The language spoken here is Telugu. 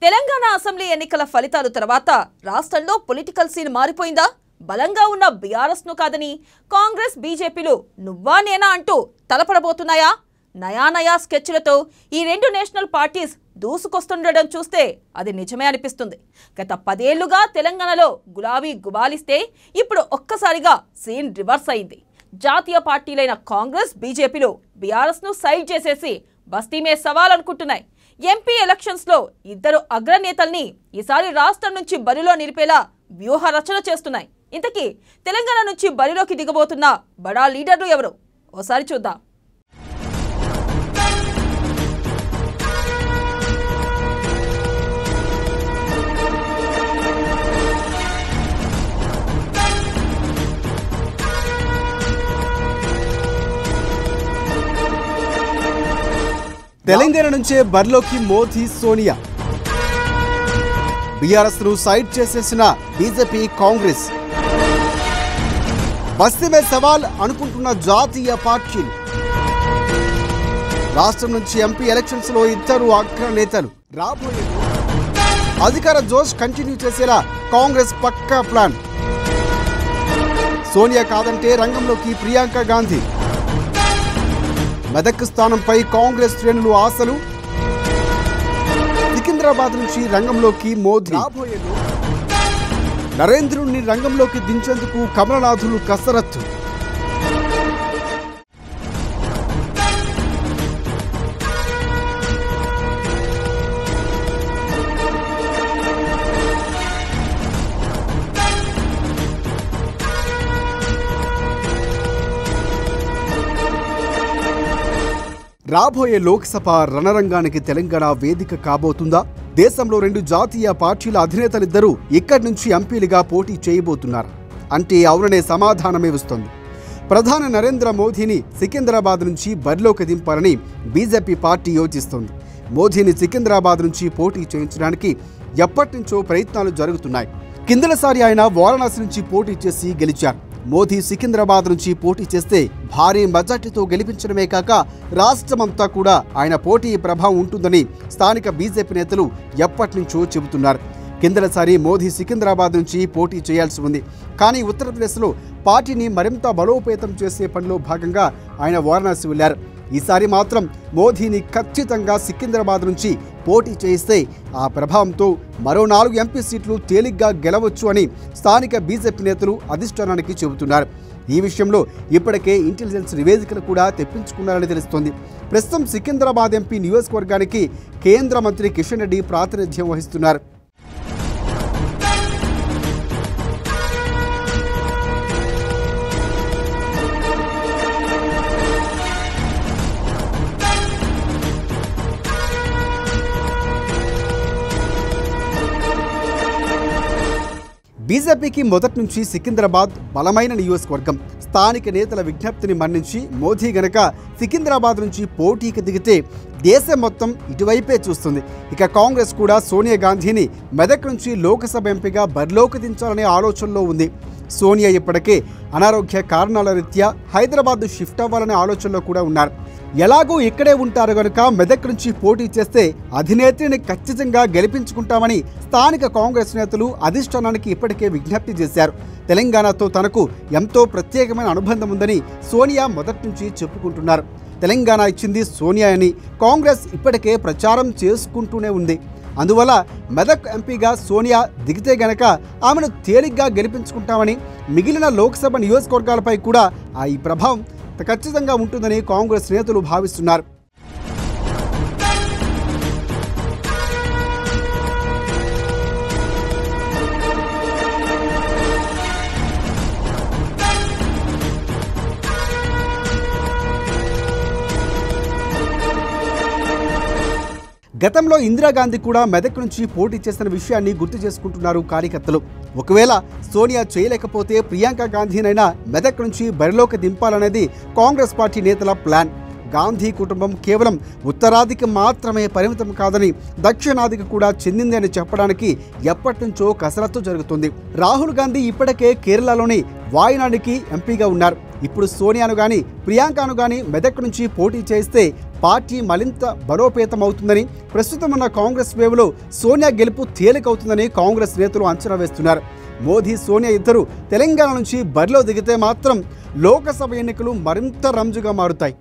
తెలంగాణ అసెంబ్లీ ఎన్నికల ఫలితాల తర్వాత రాష్ట్రంలో పొలిటికల్ సీన్ మారిపోయిందా? బలంగా ఉన్న బీఆర్ఎస్ ను కాదని కాంగ్రెస్ బీజేపీలు నువ్వా నేనా అంటూ తలపడబోతున్నాయా? నయా స్కెచ్లతో ఈ రెండు నేషనల్ పార్టీస్ దూసుకొస్తుండడం చూస్తే అది నిజమే అనిపిస్తుంది. గత 10 ఏళ్లుగా తెలంగాణలో గులాబీ గుబాలిస్తే ఇప్పుడు ఒక్కసారిగా సీన్ రివర్స్ అయింది. జాతీయ పార్టీలైన కాంగ్రెస్ బీజేపీలు బీఆర్ఎస్ ను సైడ్ చేసేసి బస్తీమే సవాల్ అనుకుంటున్నాయి. ఎంపీ ఎలక్షన్స్ లో ఇద్దరు అగ్రనేతల్ని ఈసారి రాష్ట్రం నుంచి బరిలో నిలిపేలా వ్యూహ రచన చేస్తున్నాయి. ఇంతకీ తెలంగాణ నుంచి బరిలోకి దిగబోతున్న బడా లీడర్లు ఎవరు? ఓసారి చూద్దాం. తెలంగాణ నుంచే బరిలోకి మోదీ, సోనియా. బీఆర్ఎస్ ను సైడ్ చేసేసిన బీజేపీ, కాంగ్రెస్. బస్తీమే సవాల్ అనుకుంటున్న జాతీయ పార్టీలు. రాష్ట్రం నుంచి ఎంపీ ఎలక్షన్స్ లో ఇద్దరు అగ్రనేతలు. రాబోయే అధికార జోష్ కంటిన్యూ చేసేలా కాంగ్రెస్ పక్కా ప్లాన్. సోనియా కాదంటే రంగంలోకి ప్రియాంక గాంధీ. మెదక్ స్థానంపై కాంగ్రెస్ శ్రేణులు ఆశలు. సికింద్రాబాద్ నుంచి రంగంలోకి మోదీ. నరేంద్రుడిని రంగంలోకి దించేందుకు కమలనాథులు కసరత్తు. రాబోయే లోక్సభ రణరంగానికి తెలంగాణ వేదిక కాబోతుందా? దేశంలో రెండు జాతీయ పార్టీల అధినేతలిద్దరూ ఇక్కడి నుంచి ఎంపీలుగా పోటీ చేయబోతున్నారు అంటే అవుననే సమాధానమే వస్తుంది. ప్రధాని నరేంద్ర మోదీని సికింద్రాబాద్ నుంచి బరిలోకి దింపాలని బీజేపీ పార్టీ యోచిస్తోంది. మోదీని సికింద్రాబాద్ నుంచి పోటీ చేయించడానికి ఎప్పటి నుంచో ప్రయత్నాలు జరుగుతున్నాయి. కిందసారి ఆయన వారణాసి నుంచి పోటీ చేసి గెలిచారు. మోదీ సికింద్రాబాద్ నుంచి పోటీ చేస్తే భారీ మెజార్టీతో గెలిపించడమే కాక రాష్ట్రమంతా కూడా ఆయన పోటీ ప్రభావం ఉంటుందని స్థానిక బీజేపీ నేతలు ఎప్పటి నుంచో చెబుతున్నారు. కిందసారి మోదీ సికింద్రాబాద్ నుంచి పోటీ చేయాల్సి ఉంది. కానీ ఉత్తరప్రదేశ్లో పార్టీని మరింత బలోపేతం చేసే పనిలో భాగంగా ఆయన వారణాసి వెళ్లారు. ఈసారి మాత్రం మోదీని ఖచ్చితంగా సికింద్రాబాద్ నుంచి పోటీ చేయిస్తే ఆ ప్రభావంతో మరో 4 ఎంపీ సీట్లు తేలిగ్గా గెలవచ్చు అని స్థానిక బీజేపీ నేతలు అధిష్టానానికి చెబుతున్నారు. ఈ విషయంలో ఇప్పటికే ఇంటెలిజెన్స్ నివేదికలు కూడా తెప్పించుకున్నారని తెలుస్తోంది. ప్రస్తుతం సికింద్రాబాద్ ఎంపీ నియోజకవర్గానికి కేంద్ర మంత్రి కిషన్ రెడ్డి ప్రాతినిధ్యం వహిస్తున్నారు. బీజేపీకి మొదటి నుంచి సికింద్రాబాద్ బలమైన నియోజకవర్గం. స్థానిక నేతల విజ్ఞప్తిని మన్నించి మోదీ గనక సికింద్రాబాద్ నుంచి పోటీకి దిగితే దేశం మొత్తం ఇటువైపే చూస్తుంది. ఇక కాంగ్రెస్ కూడా సోనియా గాంధీని మెదక్ నుంచి లోక్సభ ఎంపీగా బరిలోకి దించాలనే ఆలోచనలో ఉంది. సోనియా ఇప్పటికే అనారోగ్య కారణాల రీత్యా హైదరాబాద్ షిఫ్ట్ అవ్వాలనే ఆలోచనలో కూడా ఉన్నారు. ఎలాగూ ఇక్కడే ఉంటారు కనుక మెదక్ నుంచి పోటీ చేస్తే అధినేత్రిని ఖచ్చితంగా గెలిపించుకుంటామని స్థానిక కాంగ్రెస్ నేతలు అధిష్టానానికి ఇప్పటికే విజ్ఞప్తి చేశారు. తెలంగాణతో తనకు ఎంతో ప్రత్యేకమైన అనుబంధం ఉందని సోనియా మొదటి నుంచి చెప్పుకుంటున్నారు. తెలంగాణ ఇచ్చింది సోనియా అని కాంగ్రెస్ ఇప్పటికే ప్రచారం చేసుకుంటూనే ఉంది. అందువల్ల మెదక్ ఎంపీగా సోనియా దిగితే గనక ఆమెను తేలిగ్గా గెలిపించుకుంటామని, మిగిలిన లోక్సభ నియోజకవర్గాలపై కూడా ఈ ప్రభావం ఖచ్చితంగా ఉంటుందని కాంగ్రెస్ నేతలు భావిస్తున్నారు. గతంలో ఇందిరాగాంధీ కూడా మెదక్ నుంచి పోటీ చేసిన విషయాన్ని గుర్తు చేసుకుంటున్నారు కార్యకర్తలు. ఒకవేళ సోనియా చేయలేకపోతే ప్రియాంక గాంధీనైనా మెదక్ నుంచి బరిలోకి దింపాలనేది కాంగ్రెస్ పార్టీ నేతల ప్లాన్. గాంధీ కుటుంబం కేవలం ఉత్తరాదికి మాత్రమే పరిమితం కాదని దక్షిణాదికి కూడా చెందింది అని చెప్పడానికి ఎప్పటి నుంచో కసరత్తు జరుగుతుంది. రాహుల్ గాంధీ ఇప్పటికే కేరళలోని వాయనాడుకి ఎంపీగా ఉన్నారు. ఇప్పుడు సోనియాను గాని ప్రియాంకను గాని మెదక్ నుంచి పోటీ చేస్తే పార్టీ మరింత బలోపేతమవుతుందని, ప్రస్తుతం ఉన్న కాంగ్రెస్ వేవ్లో సోనియా గెలుపు తేలికవుతుందని కాంగ్రెస్ నేతలు అంచనా వేస్తున్నారు. మోదీ, సోనియా ఇద్దరు తెలంగాణ నుంచి బరిలో దిగితే మాత్రం లోకసభ ఎన్నికలు మరింత రంజుగా మారుతాయి.